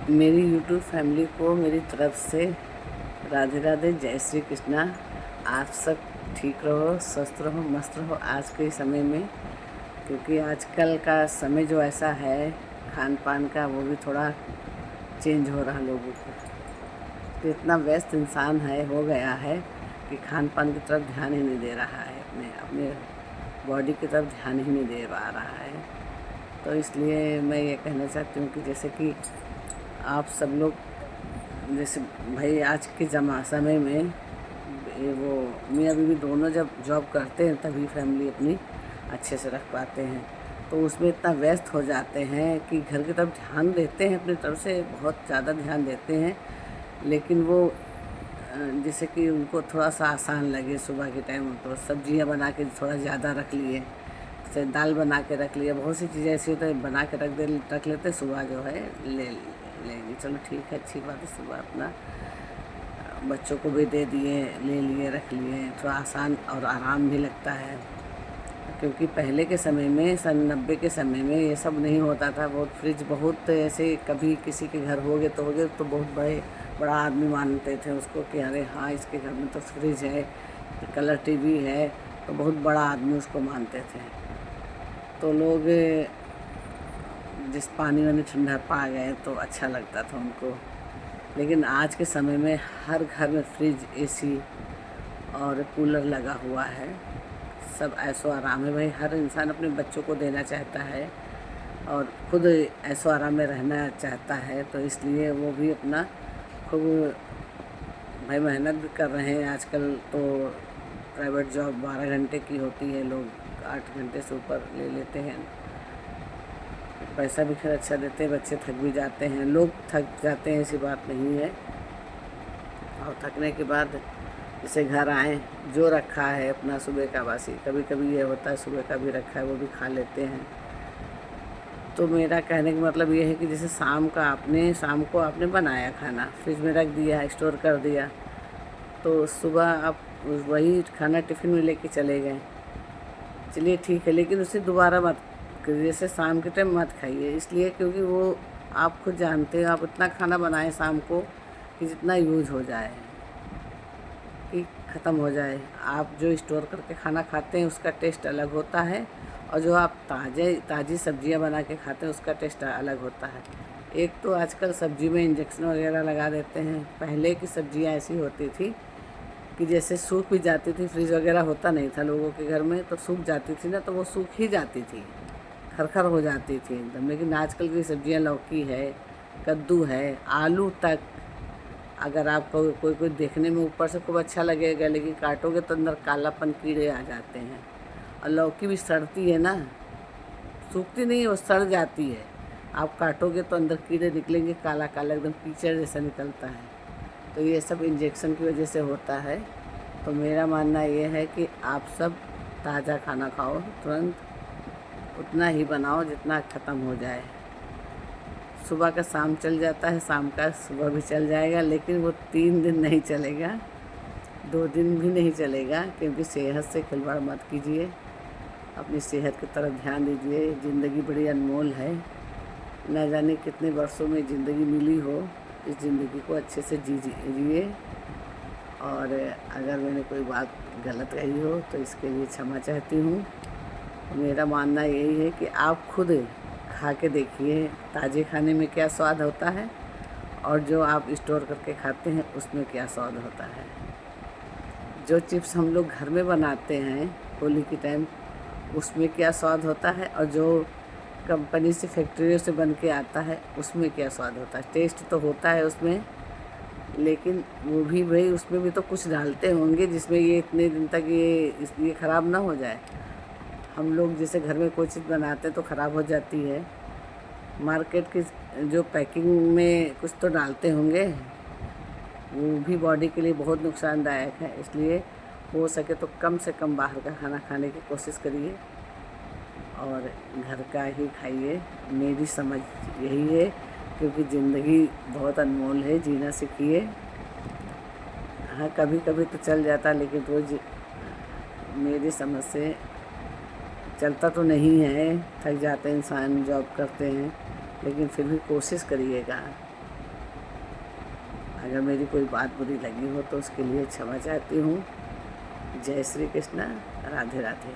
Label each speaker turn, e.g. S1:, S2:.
S1: मेरी YouTube family को मेरी तरफ से राधे राधे, जय श्री कृष्णा। आप सब ठीक रहो, स्वस्थ रहो, मस्त रहो आज के समय में, क्योंकि आजकल का समय जो ऐसा है खान पान का, वो भी थोड़ा चेंज हो रहा लोगों को। तो इतना व्यस्त इंसान हो गया है कि खान पान की तरफ ध्यान ही नहीं दे रहा है, अपने बॉडी की तरफ ध्यान ही नहीं दे पा रहा है। तो इसलिए मैं ये कहना चाहती हूँ कि जैसे कि आप सब लोग, जैसे भाई आज के समय में वो मियाँ बीवी दोनों जब जॉब करते हैं तभी फैमिली अपनी अच्छे से रख पाते हैं। तो उसमें इतना व्यस्त हो जाते हैं कि घर की तरफ ध्यान देते हैं, अपनी तरफ से बहुत ज़्यादा ध्यान देते हैं, लेकिन वो जैसे कि उनको थोड़ा सा आसान लगे सुबह के टाइम तो सब्जियां बना के थोड़ा ज़्यादा रख लिए, जैसे दाल बना के रख लिया, बहुत सी चीज़ें ऐसी होती है बना के रख लेते, सुबह जो है लेंगे। चलो ठीक है, अच्छी बात है। सुबह अपना बच्चों को भी दे दिए, ले लिए, रख लिए, थोड़ा आसान और आराम भी लगता है। क्योंकि पहले के समय में, सन 90 के समय में ये सब नहीं होता था। बहुत फ्रिज, बहुत ऐसे कभी किसी के घर हो गए तो बहुत बड़ा आदमी मानते थे उसको कि अरे हाँ, इसके घर में तो फ्रिज है, कलर टीवी है, तो बहुत बड़ा आदमी उसको मानते थे। तो लोग जिस पानी वानी ठंडा पा गए तो अच्छा लगता था उनको। लेकिन आज के समय में हर घर में फ्रिज, एसी और कूलर लगा हुआ है। सब ऐशो आराम है भाई, हर इंसान अपने बच्चों को देना चाहता है और खुद ऐशो आराम में रहना चाहता है। तो इसलिए वो भी अपना खूब भाई मेहनत भी कर रहे हैं। आजकल तो प्राइवेट जॉब 12 घंटे की होती है, लोग 8 घंटे से ऊपर ले लेते हैं। पैसा भी खैर अच्छा देते हैं, बच्चे थक भी जाते हैं, लोग थक जाते हैं, ऐसी बात नहीं है। और थकने के बाद जैसे घर आए, जो रखा है अपना सुबह का बासी, कभी कभी ये होता है सुबह का भी रखा है वो भी खा लेते हैं। तो मेरा कहने का मतलब ये है कि जैसे शाम को आपने बनाया खाना, फ्रिज में रख दिया, स्टोर कर दिया, तो सुबह आप वही खाना टिफ़िन में लेके चले गए, चलिए ठीक है, लेकिन उसे दोबारा मत, जैसे शाम के टाइम मत खाइए। इसलिए क्योंकि वो आप खुद जानते हो, आप इतना खाना बनाएं शाम को कि जितना यूज हो जाए, कि ख़त्म हो जाए। आप जो स्टोर करके खाना खाते हैं उसका टेस्ट अलग होता है, और जो आप ताज़ी सब्जियां बना के खाते हैं उसका टेस्ट अलग होता है। एक तो आजकल सब्जी में इंजेक्शन वगैरह लगा देते हैं। पहले की सब्जियां ऐसी होती थी कि जैसे सूख भी जाती थी, फ्रिज वगैरह होता नहीं था लोगों के घर में, तो सूख जाती थी ना, तो वो सूख ही जाती थी, खरखर हो जाती थी एकदम। लेकिन आजकल की सब्जियां, लौकी है, कद्दू है, आलू तक, अगर आपको कोई देखने में ऊपर से खूब अच्छा लगेगा, लेकिन काटोगे तो अंदर कालापन, कीड़े आ जाते हैं। और लौकी भी सड़ती है ना, सूखती नहीं है, वो सड़ जाती है। आप काटोगे तो अंदर कीड़े निकलेंगे, काला काला एकदम कीचड़ जैसा निकलता है। तो ये सब इंजेक्शन की वजह से होता है। तो मेरा मानना ये है कि आप सब ताज़ा खाना खाओ, तुरंत उतना ही बनाओ जितना ख़त्म हो जाए। सुबह का शाम चल जाता है, शाम का सुबह भी चल जाएगा, लेकिन वो 3 दिन नहीं चलेगा, 2 दिन भी नहीं चलेगा। क्योंकि सेहत से खिलवाड़ मत कीजिए, अपनी सेहत की तरफ ध्यान दीजिए। ज़िंदगी बड़ी अनमोल है, न जाने कितने वर्षों में ज़िंदगी मिली हो, इस ज़िंदगी को अच्छे से जिए। और अगर मैंने कोई बात गलत कही हो तो इसके लिए क्षमा चाहती हूँ। मेरा मानना यही है कि आप खुद खा के देखिए ताज़े खाने में क्या स्वाद होता है, और जो आप स्टोर करके खाते हैं उसमें क्या स्वाद होता है। जो चिप्स हम लोग घर में बनाते हैं होली के टाइम, उसमें क्या स्वाद होता है, और जो कंपनी से, फैक्ट्रियों से बन के आता है उसमें क्या स्वाद होता है। टेस्ट तो होता है उसमें, लेकिन वो भी भाई उसमें भी तो कुछ डालते होंगे जिसमें ये इतने दिन तक ये ख़राब ना हो जाए। हम लोग जैसे घर में कोई चीज़ बनाते हैं तो ख़राब हो जाती है, मार्केट की जो पैकिंग में कुछ तो डालते होंगे, वो भी बॉडी के लिए बहुत नुकसानदायक है। इसलिए हो सके तो कम से कम बाहर का खाना खाने की कोशिश करिए और घर का ही खाइए। मेरी समझ यही है, क्योंकि ज़िंदगी बहुत अनमोल है, जीना सीखिए। हाँ, कभी कभी तो चल जाता, लेकिन रोज़ मेरी समझ से चलता तो नहीं है, थक जाते हैं इंसान, जॉब करते हैं, लेकिन फिर भी कोशिश करिएगा अगर मेरी कोई बात बुरी लगी हो तो उसके लिए क्षमा चाहती हूँ। जय श्री कृष्णा, राधे राधे।